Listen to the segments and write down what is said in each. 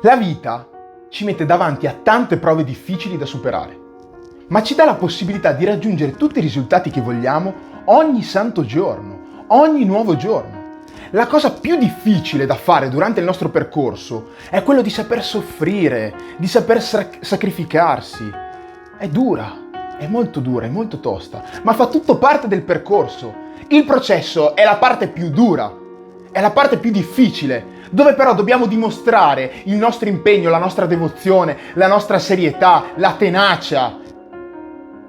La vita ci mette davanti a tante prove difficili da superare, ma ci dà la possibilità di raggiungere tutti i risultati che vogliamo ogni santo giorno, ogni nuovo giorno. La cosa più difficile da fare durante il nostro percorso è quello di saper soffrire, di saper sacrificarsi. È dura, è molto tosta, ma fa tutto parte del percorso. Il processo è la parte più dura, è la parte più difficile, dove però dobbiamo dimostrare il nostro impegno, la nostra devozione, la nostra serietà, la tenacia.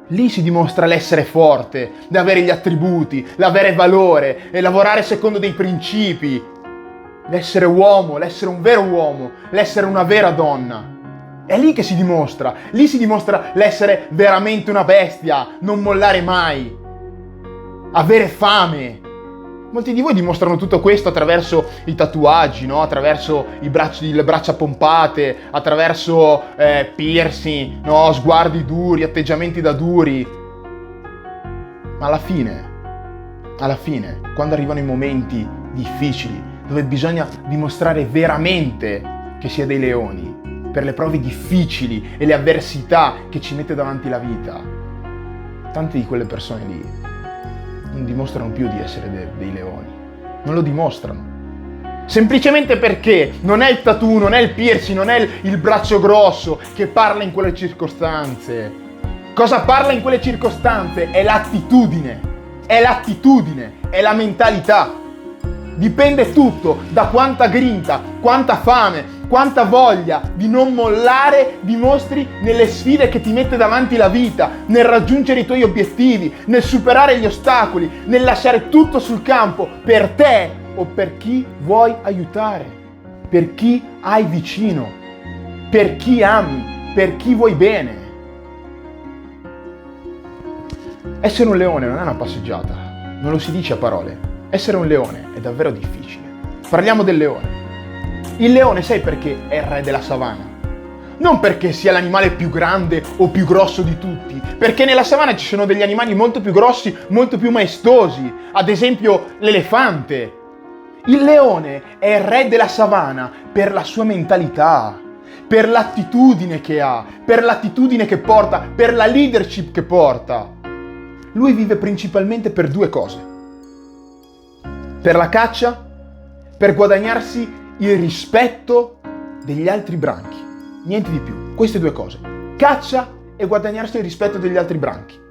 Lì si dimostra l'essere forte, l'avere gli attributi, l'avere valore e lavorare secondo dei principi. L'essere uomo, l'essere un vero uomo, l'essere una vera donna. È lì che si dimostra l'essere veramente una bestia, non mollare mai, avere fame. Molti di voi dimostrano tutto questo attraverso i tatuaggi, no? Attraverso le braccia pompate, attraverso piercing, no? Sguardi duri, atteggiamenti da duri. Ma alla fine, quando arrivano i momenti difficili, dove bisogna dimostrare veramente che si è dei leoni, per le prove difficili e le avversità che ci mette davanti la vita, tante di quelle persone lì non dimostrano più di essere dei leoni, non lo dimostrano. Semplicemente perché non è il tattoo, non è il piercing, non è il braccio grosso che parla in quelle circostanze. Cosa parla in quelle circostanze? È l'attitudine, è la mentalità. Dipende tutto da quanta grinta, quanta fame, quanta voglia di non mollare dimostri nelle sfide che ti mette davanti la vita, nel raggiungere i tuoi obiettivi, nel superare gli ostacoli, nel lasciare tutto sul campo per te o per chi vuoi aiutare, per chi hai vicino, per chi ami, per chi vuoi bene. Essere un leone non è una passeggiata, non lo si dice a parole. Essere un leone è davvero difficile. Parliamo del leone. Il leone sai perché è il re della savana? Non perché sia l'animale più grande o più grosso di tutti, perché nella savana ci sono degli animali molto più grossi, molto più maestosi, ad esempio l'elefante. Il leone è il re della savana per la sua mentalità, per l'attitudine che ha, per l'attitudine che porta, per la leadership che porta. Lui vive principalmente per due cose: per la caccia, per guadagnarsi il rispetto degli altri branchi, niente di più. Queste due cose: caccia e guadagnarsi il rispetto degli altri branchi.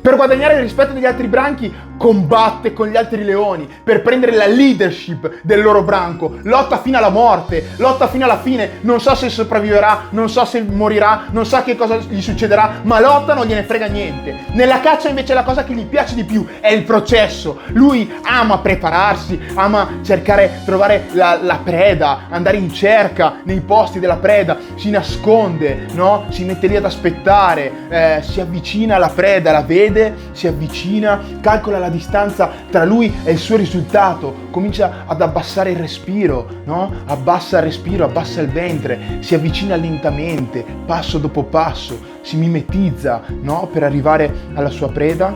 Per guadagnare il rispetto degli altri branchi combatte con gli altri leoni per prendere la leadership del loro branco, lotta fino alla morte, lotta fino alla fine, non so se sopravviverà, non so se morirà, non so che cosa gli succederà, ma lotta, non gliene frega niente. Nella caccia invece la cosa che gli piace di più è il processo. Lui ama prepararsi, ama cercare, trovare la preda, andare in cerca nei posti della preda, si nasconde, no? Si mette lì ad aspettare, si avvicina alla preda, la vede, si avvicina, calcola la distanza tra lui e il suo risultato, comincia ad abbassare il respiro, no? Abbassa il respiro, abbassa il ventre, si avvicina lentamente, passo dopo passo, si mimetizza, no? Per arrivare alla sua preda.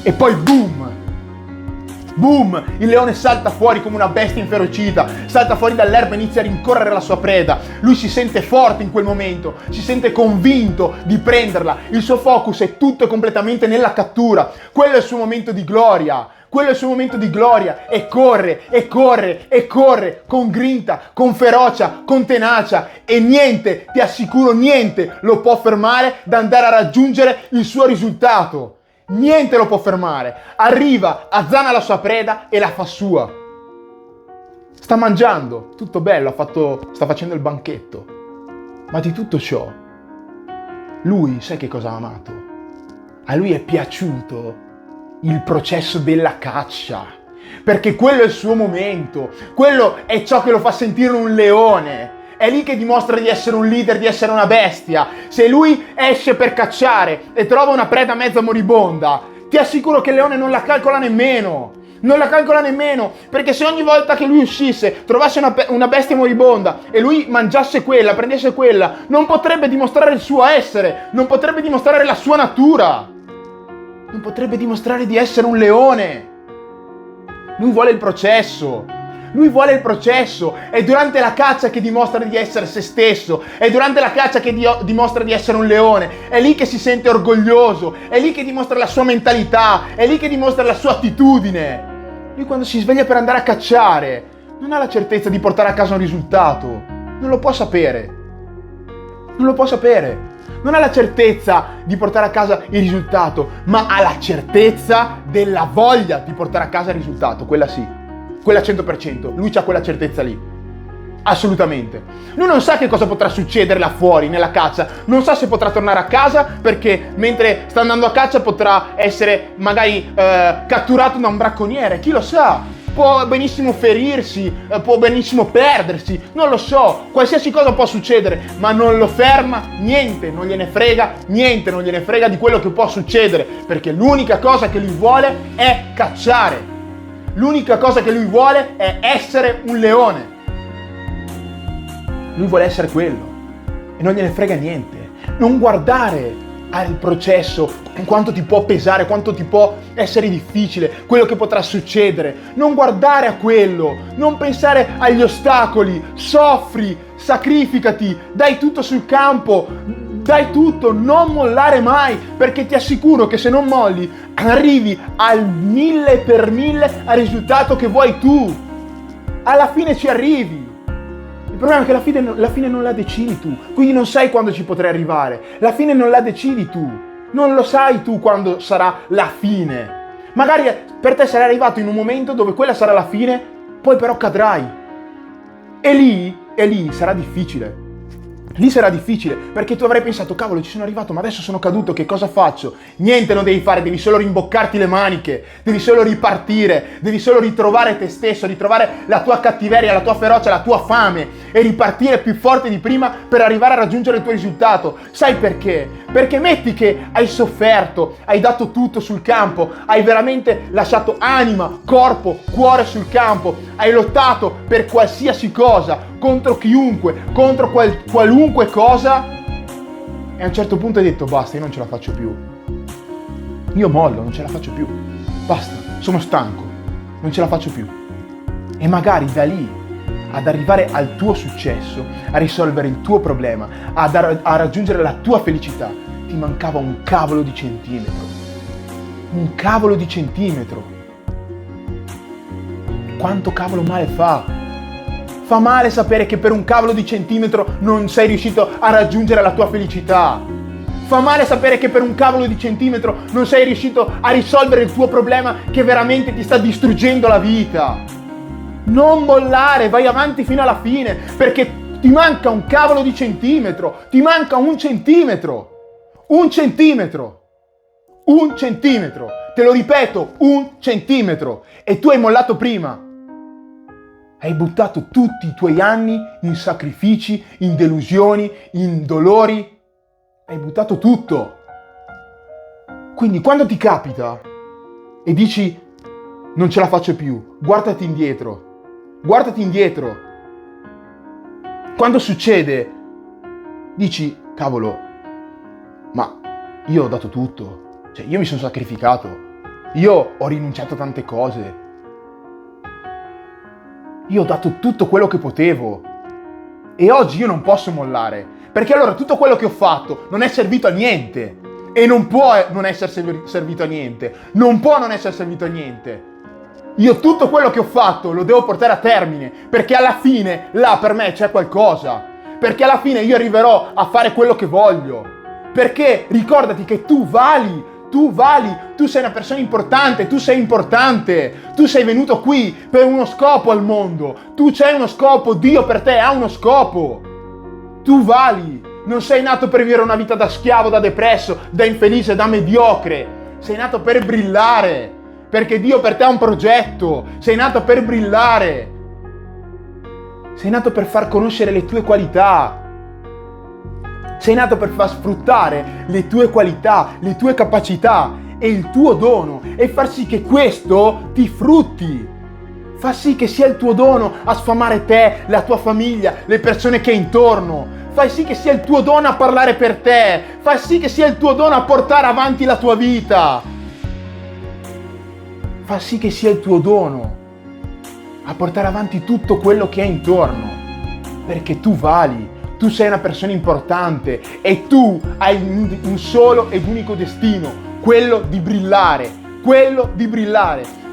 E poi boom! Boom! Il leone salta fuori come una bestia inferocita, salta fuori dall'erba e inizia a rincorrere la sua preda. Lui si sente forte in quel momento, si sente convinto di prenderla. Il suo focus è tutto e completamente nella cattura. Quello è il suo momento di gloria. Quello è il suo momento di gloria e corre, e corre, e corre, con grinta, con ferocia, con tenacia, e niente, ti assicuro, niente lo può fermare da andare a raggiungere il suo risultato. Niente lo può fermare. Arriva, azzana la sua preda e la fa sua. Sta mangiando, tutto bello, sta facendo il banchetto. Ma di tutto ciò, lui, sai che cosa ha amato? A lui è piaciuto il processo della caccia, perché quello è il suo momento, quello è ciò che lo fa sentire un leone. È lì che dimostra di essere un leader, di essere una bestia. Se lui esce per cacciare e trova una preda mezza moribonda, ti assicuro che il leone non la calcola nemmeno. Non la calcola nemmeno, perché se ogni volta che lui uscisse trovasse una bestia moribonda e lui mangiasse quella, prendesse quella, non potrebbe dimostrare il suo essere, non potrebbe dimostrare la sua natura, non potrebbe dimostrare di essere un leone. Lui vuole il processo. Lui vuole il processo, è durante la caccia che dimostra di essere se stesso, è durante la caccia che dimostra di essere un leone, è lì che si sente orgoglioso, è lì che dimostra la sua mentalità, è lì che dimostra la sua attitudine. Lui quando si sveglia per andare a cacciare non ha la certezza di portare a casa un risultato, non lo può sapere, non lo può sapere. Non ha la certezza di portare a casa il risultato, ma ha la certezza della voglia di portare a casa il risultato, quella sì, quella 100%, lui ha quella certezza lì, assolutamente. Lui non sa che cosa potrà succedere là fuori, nella caccia, non sa se potrà tornare a casa perché mentre sta andando a caccia potrà essere magari catturato da un bracconiere, chi lo sa? Può benissimo ferirsi, può benissimo perdersi, non lo so, qualsiasi cosa può succedere, ma non lo ferma niente, non gliene frega niente, non gliene frega di quello che può succedere, perché l'unica cosa che lui vuole è cacciare, l'unica cosa che lui vuole è essere un leone, lui vuole essere quello e non gliene frega niente, non guardare al processo, quanto ti può pesare, quanto ti può essere difficile, quello che potrà succedere. Non guardare a quello, non pensare agli ostacoli, soffri, sacrificati, dai tutto sul campo, dai tutto, non mollare mai, perché ti assicuro che se non molli arrivi al 1000 per 1000 al risultato che vuoi tu. Alla fine ci arrivi. Il problema è che la fine non la decidi tu, quindi non sai quando ci potrai arrivare. La fine non la decidi tu, non lo sai tu quando sarà la fine. Magari per te sarai arrivato in un momento dove quella sarà la fine, poi però cadrai. E lì sarà difficile. Lì sarà difficile, perché tu avrai pensato, cavolo, ci sono arrivato, ma adesso sono caduto, che cosa faccio? Niente non devi fare, devi solo rimboccarti le maniche, devi solo ripartire, devi solo ritrovare te stesso, ritrovare la tua cattiveria, la tua ferocia, la tua fame e ripartire più forte di prima per arrivare a raggiungere il tuo risultato. Sai perché? Perché metti che hai sofferto, hai dato tutto sul campo, hai veramente lasciato anima, corpo, cuore sul campo, hai lottato per qualsiasi cosa, contro chiunque, contro qualunque cosa, e a un certo punto hai detto basta, io non ce la faccio più, io mollo, non ce la faccio più, basta, sono stanco, non ce la faccio più. E magari da lì ad arrivare al tuo successo, a risolvere il tuo problema, a raggiungere la tua felicità, ti mancava un cavolo di centimetro, un cavolo di centimetro. Quanto cavolo male fa? Fa male sapere che per un cavolo di centimetro non sei riuscito a raggiungere la tua felicità. Fa male sapere che per un cavolo di centimetro non sei riuscito a risolvere il tuo problema che veramente ti sta distruggendo la vita. Non mollare, vai avanti fino alla fine, perché ti manca un cavolo di centimetro, ti manca un centimetro, un centimetro, un centimetro, te lo ripeto, un centimetro, e tu hai mollato prima. Hai buttato tutti i tuoi anni in sacrifici, in delusioni, in dolori. Hai buttato tutto. Quindi quando ti capita e dici non ce la faccio più, guardati indietro. Guardati indietro. Quando succede, dici cavolo, ma io ho dato tutto. Cioè io mi sono sacrificato. Io ho rinunciato a tante cose. Io ho dato tutto quello che potevo e oggi io non posso mollare, perché allora tutto quello che ho fatto non è servito a niente e non può non essere servito a niente, non può non essere servito a niente. Io tutto quello che ho fatto lo devo portare a termine, perché alla fine là per me c'è qualcosa, perché alla fine io arriverò a fare quello che voglio, perché ricordati che tu vali, tu sei una persona importante, tu sei importante, tu sei venuto qui per uno scopo al mondo, tu c'hai uno scopo, Dio per te ha uno scopo, tu vali, non sei nato per vivere una vita da schiavo, da depresso, da infelice, da mediocre, sei nato per brillare, perché Dio per te ha un progetto, sei nato per brillare, sei nato per far conoscere le tue qualità. Sei nato per far sfruttare le tue qualità, le tue capacità e il tuo dono e far sì che questo ti frutti. Fa sì che sia il tuo dono a sfamare te, la tua famiglia, le persone che hai intorno. Fai sì che sia il tuo dono a parlare per te. Fai sì che sia il tuo dono a portare avanti la tua vita. Fa sì che sia il tuo dono a portare avanti tutto quello che è intorno, perché tu vali, tu sei una persona importante e tu hai un solo ed unico destino, quello di brillare,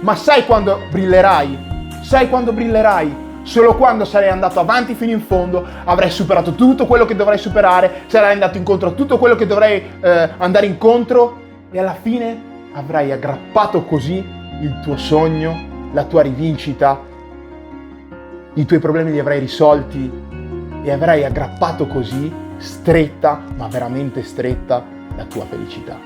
Ma sai quando brillerai? Sai quando brillerai? Solo quando sarai andato avanti fino in fondo, avrai superato tutto quello che dovrai superare, sarai andato incontro a tutto quello che dovrai andare incontro e alla fine avrai aggrappato così il tuo sogno, la tua rivincita, i tuoi problemi li avrai risolti e avrai aggrappato così stretta, ma veramente stretta, la tua felicità.